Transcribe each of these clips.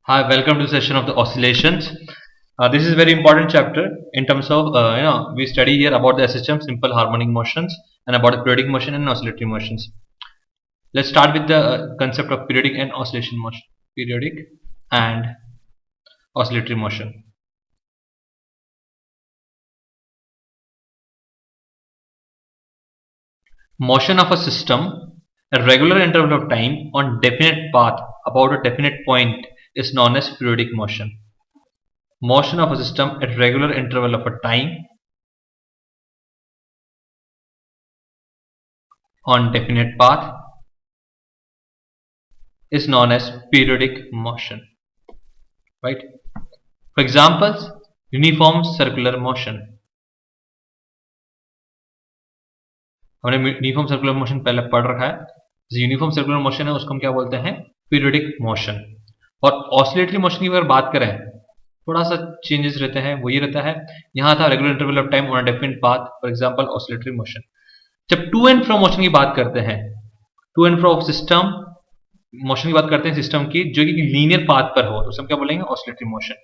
Hi, welcome to the session of the oscillations. This is a very important chapter in terms of we study here about the SHM, simple harmonic motions, and about the periodic motion and oscillatory motions. Let's start with the concept of periodic and oscillation motion. Periodic and oscillatory motion. Motion of a system at regular interval of time on definite path about a definite point is known as periodic motion. Motion of a system at regular interval of a time on definite path is known as periodic motion, right? For examples, uniform circular motion. हमने uniform circular motion पहले पढ़ रखा है. जो uniform circular motion है उसको हम क्या बोलते हैं? Periodic motion. और ऑसिलेटरी मोशन की अगर बात करें थोड़ा सा चेंजेस रहते हैं. वो ये रहता है, यहाँ था regular interval of time on a definite path, for example oscillatory motion. जब टू एंड फ्रो मोशन की बात करते हैं, to and fro system motion की बात करते हैं सिस्टम की जो कि लीनियर पाथ पर हो, तो हम क्या बोलेंगे? Oscillatory motion.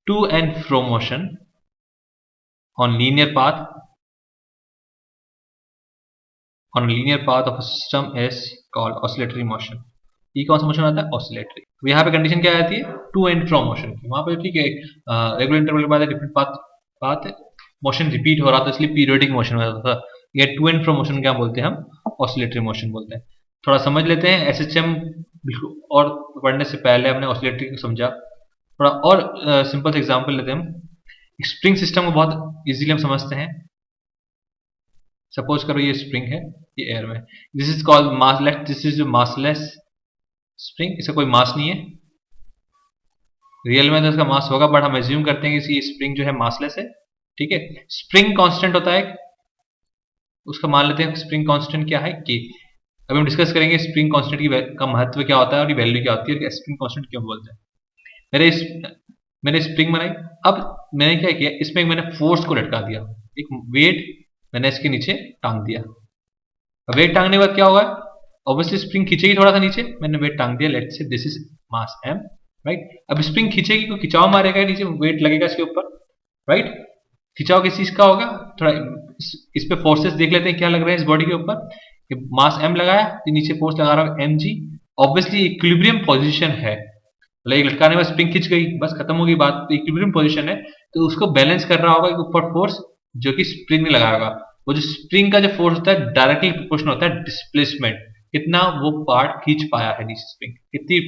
To and fro motion on linear path of a system is called oscillatory motion. ये कौन सा मोशन आता है? ऑसिलेटरी. तो यहाँ पे कंडीशन क्या आती है? टू एंड फ्रो मोशन की. वहां पे ठीक है, रेगुलर इंटरवल के बाद डिफरेंट पाथ मोशन रिपीट हो रहा था, इसलिए पीरियोडिक मोशन हो जाता था. ये टू एंड फ्रो मोशन क्या बोलते हैं? हम ऑसिलेटरी मोशन बोलते हैं. थोड़ा समझ लेते हैं. एसएचएम और पढ़ने से पहले हमने ऑसिलेटरी को समझा. थोड़ा और सिंपल से एग्जाम्पल लेते हैं हम. स्प्रिंग सिस्टम को बहुत इजीली हम समझते हैं. सपोज करो ये स्प्रिंग है, ये एयर में. This is called massless. This is massless spring. इसका कोई मास नहीं है. रियल में तो इसका मास होगा, बट हम एज्यूम करते हैं कि ये स्प्रिंग जो है मासलेस है. ठीक है. स्प्रिंग कांस्टेंट होता है, उसका मान लेते हैं स्प्रिंग कांस्टेंट क्या है? के. अभी हम डिस्कस करेंगे स्प्रिंग कांस्टेंट का महत्व क्या होता है और वैल्यू क्या होती है और स्प्रिंग कांस्टेंट क्यों बोलते हैं. मैंने स्प्रिंग बनाई. अब मैंने क्या किया, इसमें मैंने फोर्स को लटका दिया. एक वेट मैंने इसके नीचे टांग दिया. वेट टांगने के बाद क्या होगा? ऑब्वियसली स्प्रिंग खींचेगी थोड़ा सा नीचे. मैंने वेट टांग दिया. Let's say this is mass m, right. अब स्प्रिंग खींचेगी तो खिंचाव मारेगा नीचे, वेट लगेगा इसके ऊपर, राइट. खिंचाव किस चीज का होगा? थोड़ा इस पे फोर्सेस देख लेते हैं क्या लग रहा है इस बॉडी के ऊपर. मास m लगाया, नीचे फोर्स लगा रहा हूं mg. ऑब्वियसली इक्विलिब्रियम पोजीशन है. एक लटकाने में स्प्रिंग खिंच गई, बस खत्म होगी बात. तो इक्विलिब्रियम पोजीशन है, तो उसको बैलेंस कर रहा होगा ऊपर फोर्स जो कि स्प्रिंग ने लगाया होगा. वो जो स्प्रिंग का जो फोर्स होता है डायरेक्टली प्रोपोर्शनल होता है डिस्प्लेसमेंट. कितना वो पार्ट खींच पाया है नीचे स्प्रिंग, कितनी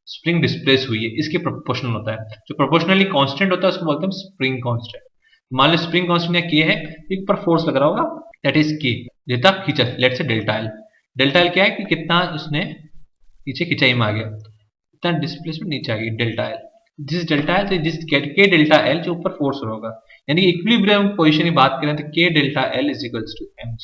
स्प्रिंग डिस्प्लेस हुई है, इसके प्रोपोर्शनल होता है. जो प्रोपोर्शनली कांस्टेंट होता है उसको बोलते हैं स्प्रिंग कांस्टेंट. मान लो स्प्रिंग कांस्टेंट या के है, एक पर फोर्स लग रहा होगा, दैट इज के. जितना खींचा, let's say delta L. Delta L क्या है कि कितना उसने नीचे खिंचाई में आ गया, इतना डिस्प्लेसमेंट नीचे आ गई. डेल्टा एल, जिस डेल्टा एल से जिस के डेल्टा एल जो ऊपर फोर्स होगा, यानी कि इक्विलिब्रियम पोजीशन की बात करें तो K delta L is equals to mg.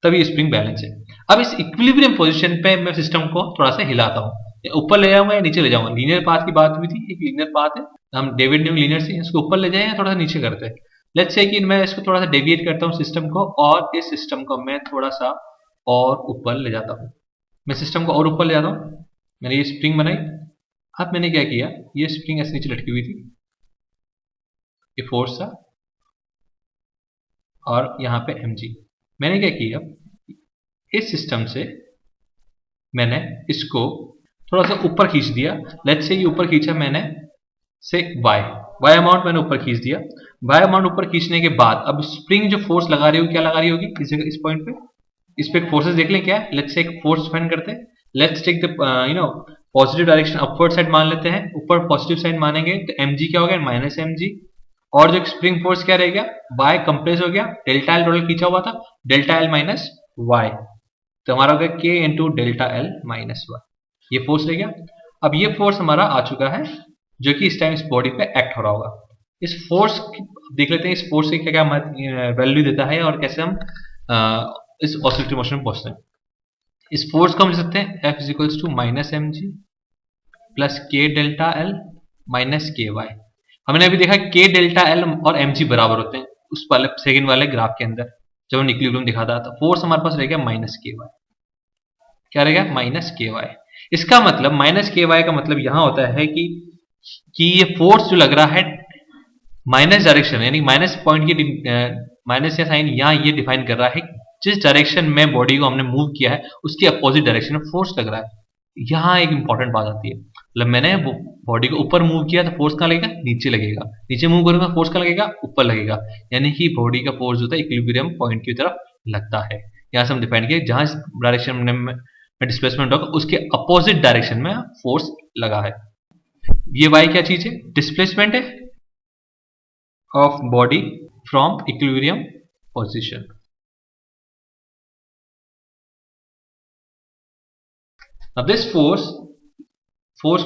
तभी स्प्रिंग बैलेंस है. अब इस इक्विलिब्रियम पोजीशन पे मैं सिस्टम को थोड़ा सा हिलाता हूँ, ऊपर ले जाऊंगा या नीचे ले जाऊंगा. लीनियर पाथ की बात हुई थी, एक लीनियर पाथ है, हम डेविड न्यूटन लीनियर से इसको ऊपर ले जाए या थोड़ा सा नीचे करते हैं. लेट्स से कि मैं इसको थोड़ा सा डेविएट करता हूँ सिस्टम को, और इस सिस्टम को मैं थोड़ा सा और ऊपर ले जाता हूँ. मैं सिस्टम को और ऊपर ले जाता हूँ. मैंने ये स्प्रिंग बनाई. अब मैंने क्या किया, ये स्प्रिंग ऐसे नीचे लटकी हुई थी, ये फोर्स था, और यहाँ पे mg. मैंने क्या किया, इस सिस्टम से मैंने इसको थोड़ा सा ऊपर खींच दिया. लेट्स से ये ऊपर खींचा मैंने से y अमाउंट मैंने ऊपर खींच दिया. y अमाउंट ऊपर खींचने के बाद अब स्प्रिंग जो फोर्स लगा रही होगी, क्या लगा रही होगी इस पॉइंट पे. इस पे फोर्सेस देख लें क्या है. लेट्स से एक फोर्स फाइंड करते हैं. Let's take the positive direction, upward side मान लेते हैं. ऊपर पॉजिटिव साइड मानेंगे तो mg क्या हो गया? Minus mg. और जो स्प्रिंग फोर्स क्या रह गया? y कंप्रेस हो गया. डेल्टा एल टोटल खींचा हुआ था, डेल्टा एल माइनस y, तो हमारा हो गया k into delta L minus y. ये फोर्स रह गया. अब ये फोर्स हमारा आ चुका है जो कि इस टाइम इस बॉडी पे एक्ट हो रहा होगा. इस फोर्स देख लेते हैं, इस फोर्स से क्या क्या वैल्यू देता है और कैसे हम इस ऑसिलेटरी मोशन में पहुंचते हैं. इस फोर्स को हम लिख सकते हैं F is equals to minus mg plus k delta L minus K Y. हमने अभी देखा k डेल्टा एल और mg बराबर होते हैं उस वाले सेकंड वाले ग्राफ के अंदर जब हम इक्विलिब्रियम दिखाता था. फोर्स हमारे पास रह गया माइनस के वाई. क्या रहेगा? Minus K Y. इसका मतलब माइनस के वाई का मतलब यहां होता है कि कि ये फोर्स जो लग रहा है माइनस डायरेक्शन, यानी माइनस पॉइंट की माइनस या साइन यहाँ ये डिफाइन कर रहा है जिस डायरेक्शन में बॉडी को हमने मूव किया है उसके अपोजिट डायरेक्शन में फोर्स लग रहा है। यहाँ एक इंपॉर्टेंट बात आती है, मतलब मैंने बॉडी को ऊपर मूव किया तो फोर्स कहाँ लगेगा, नीचे लगेगा, नीचे मूव करूंगा फोर्स कहाँ लगेगा, ऊपर लगेगा, यानी कि बॉडी का फोर्स होता है इक्विलिब्रियम पॉइंट की तरफ लगता है। यहाँ से हम डिफाइन किया जहां डायरेक्शन में डिस्प्लेसमेंट होगा उसके अपोजिट डायरेक्शन में फोर्स लगा है। ये वाई क्या चीज है, डिस्प्लेसमेंट है of body from equilibrium position. अब दिस फोर्स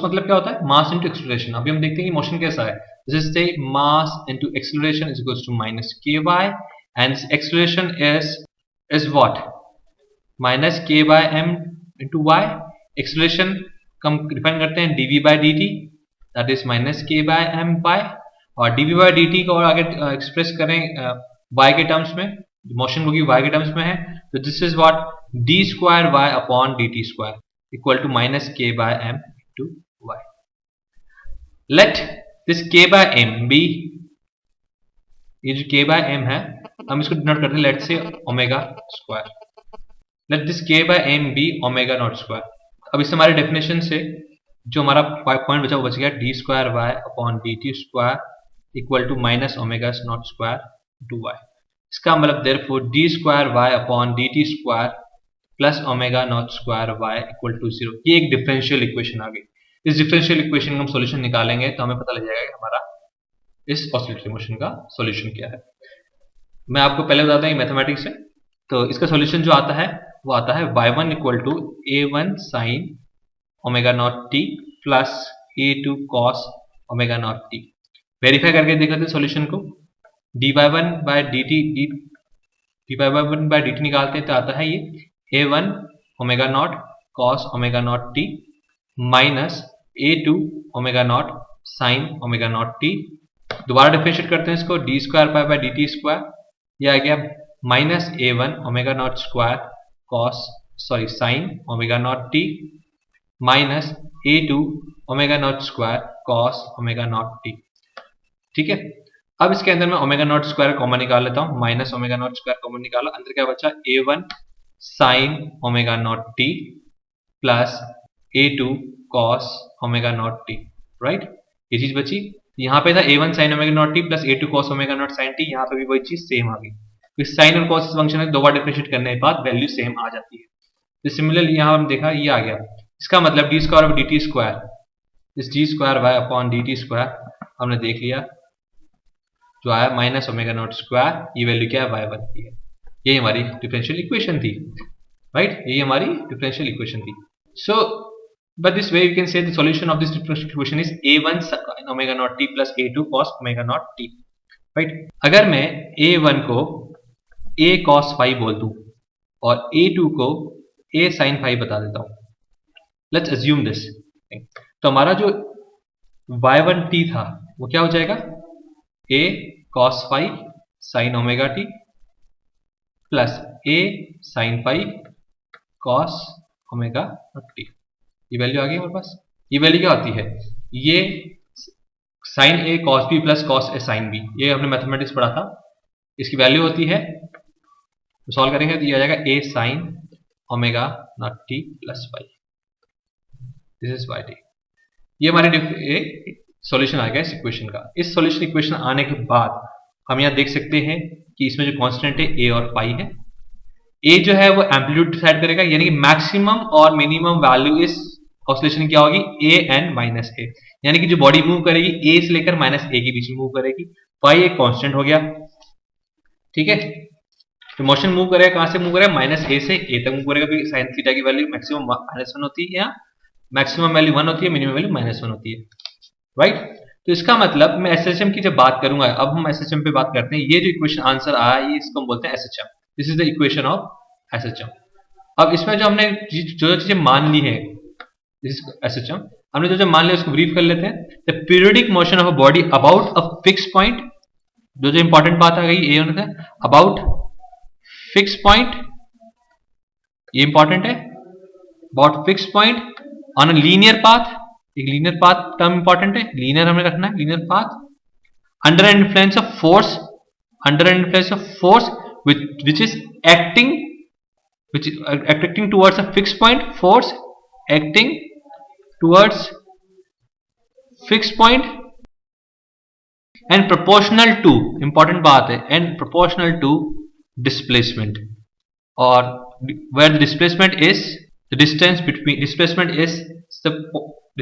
मतलब क्या होता है, मास इनटू एक्सेलरेशन। अभी हम देखते हैं कि मोशन कैसा है, जैसे से mass into acceleration is equals to minus K Y and acceleration is what, minus K by M into Y. Acceleration हम डिफाइन करते हैं dv by dt, that is minus K by M by, और dv by dt को और आगे express करें y के terms में, मोशन क्योंकि y के टर्म्स में है, तो this is what d square y upon dt square equal to minus K by M to y। Let this k by m be, ये जो k बाय m है हम इसको डिनोट करते हैं let say omega square, let this k by m be omega naught square. अब इस हमारे डेफिनेशन से जो हमारा पॉइंट बचा वो बच गया d square y upon dt square equal to minus omega naught square to y। इसका मतलब therefore d square y upon dt square plus omega naught square y equal to 0। ये एक डिफरेंशियल इक्वेशन आ गई। इस डिफरेंशियल इक्वेशन का हम solution निकालेंगे तो हमें पता लग जाएगा कि हमारा इस ऑसिलेटरी मोशन का सॉल्यूशन क्या है। मैं आपको पहले बताता हूँ मैथमेटिक्स से, तो इसका सॉल्यूशन जो आता है वो आता है y1 equal to a1 sine omega naught t plus a2 cos omega naught t। Verify करके देख लेते हैं सॉल्यूशन को, dy1 बाय dt निकालते हैं तो आता है ये a1 omega naught cos omega naught t minus a2 omega naught sign omega naught t। दोबारा डिफरेंशिएट करते हैं इसको, D square pi by dt square, ये आ गया minus a1 omega naught square cos sine omega naught t minus a2 omega naught square cos omega naught t। ठीक है, अब इसके अंदर मैं ओमेगा नॉट स्क्वायर कॉमन निकाल लेता हूं, minus omega naught square common निकाला, अंदर क्या बचा a1 sine omega naught t plus a2 cos omega naught t, right. ये चीज बची, यहाँ पे था a1 sine omega naught t plus a2 cos omega naught sine t, यहाँ पे भी वही चीज सेम आ गई। इस साइन और कॉस फंक्शन है दो बार डिफरेंशिएट करने के बाद वैल्यू सेम आ जाती है। तो सिमिलरली यहाँ हम देखा ये आ गया, इसका मतलब D square of dt square, इस d square y upon dt square हमने देख लिया जो आया माइनस ओमेगा नॉट स्क्वायर, ये वैल्यू क्या है y1 की है। ये हमारी डिफरेंशियल इक्वेशन थी, राइट, ये हमारी डिफरेंशियल इक्वेशन थी। सो but this way you can say the solution of this differential equation is a1 sin omega naught t plus a2 cos omega naught t, right। अगर मैं a1 को a cos phi बोल दूं और a2 को a sin phi बता देता हूं, let's assume this, तो हमारा जो y1 t था वो क्या हो जाएगा, a cos phi sin omega t plus a sin phi cos omega naught t। ये वैल्यू आ गई हमारे पास। ये वैल्यू क्या होती है, ये sign A cos B plus cos A sine B, ये हमने मैथमेटिक्स पढ़ा था, इसकी वैल्यू होती है, तो सॉल्व करेंगे तो ये आ जाएगा A sine omega naught T plus Y, this is Y T. ये हमारे सॉल्यूशन आ गया इस इक्वेशन का। इस सॉल्यूशन इक्वेशन आने के बाद हम यहाँ देख सकते हैं कि इसमें जो कांस्टेंट है ए और पाई है। ए जो है वो एम्पलीट्यूड डिसाइड करेगा, यानी कि मैक्सिमम और मिनिमम वैल्यू इस ऑसिलेशन क्या होगी, ए एंड माइनस ए, यानी कि जो बॉडी मूव करेगी ए से लेकर माइनस ए के बीच में मूव करेगी। पाई एक कांस्टेंट हो गया, ठीक है, तो मोशन मूव करेगा, कहां से मूव करेगा, माइनस ए से ए तक मूव करेगा, क्योंकि साइन थीटा की वैल्यू मैक्सिमम -1 होती है, या मैक्सिमम वैल्यू 1 होती है, मिनिमम वैल्यू -1 होती है, राइट। तो इसका मतलब मैं एसएचएम की जब बात करूंगा, अब हम एसएचएम पे बात करते हैं, ये जो इक्वेशन आंसर आया ये इसको हम बोलते हैं SHM, this is the equation of SHM. अब इसमें जो हमने जो चीजें मान ली है एसएचएम, हमने जो मान लिया उसको ब्रीफ कर लेते हैं। The periodic motion of a body about a fix point, जो इंपॉर्टेंट बात आ गई ये होना था, अबाउट फिक्स पॉइंट, ये इंपॉर्टेंट है, about fix point on a linear path एक लीनियर पाथ टर्म इंपॉर्टेंट है, लीनियर हमें रखना है, linear path under influence of force, under influence of force which is acting, which is acting towards a fixed point, force acting towards fixed point and proportional to, important बात है, and proportional to displacement, or where the displacement is the distance between, displacement is the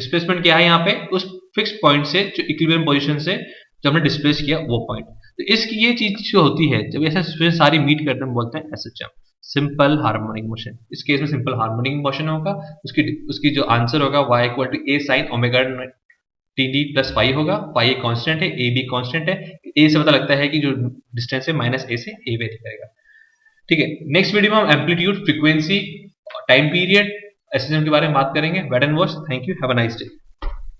displacement क्या है यहाँ पे, उस fix point से जो equilibrium position से जो हमने डिस्प्लेस किया वो पॉइंट। तो इसकी ये चीज जो होती है जब ऐसे सिचुएशन सारी मीट करते हैं बोलते हैं एसएचएम, सिंपल हार्मोनिक मोशन। इस केस में सिंपल हार्मोनिक मोशन होगा, उसकी जो आंसर होगा y equal to a sin omega T plus phi होगा। फाई कांस्टेंट है, ए बी कांस्टेंट है, ए से पता लगता है कि जो डिस्टेंस है माइनस ए से ए वेरी करेगा। ठीक है, नेक्स्ट वीडियो में हम amplitude, frequency, time period, SSM के बारे में बात करेंगे। Wait and watch, thank you, have a nice day.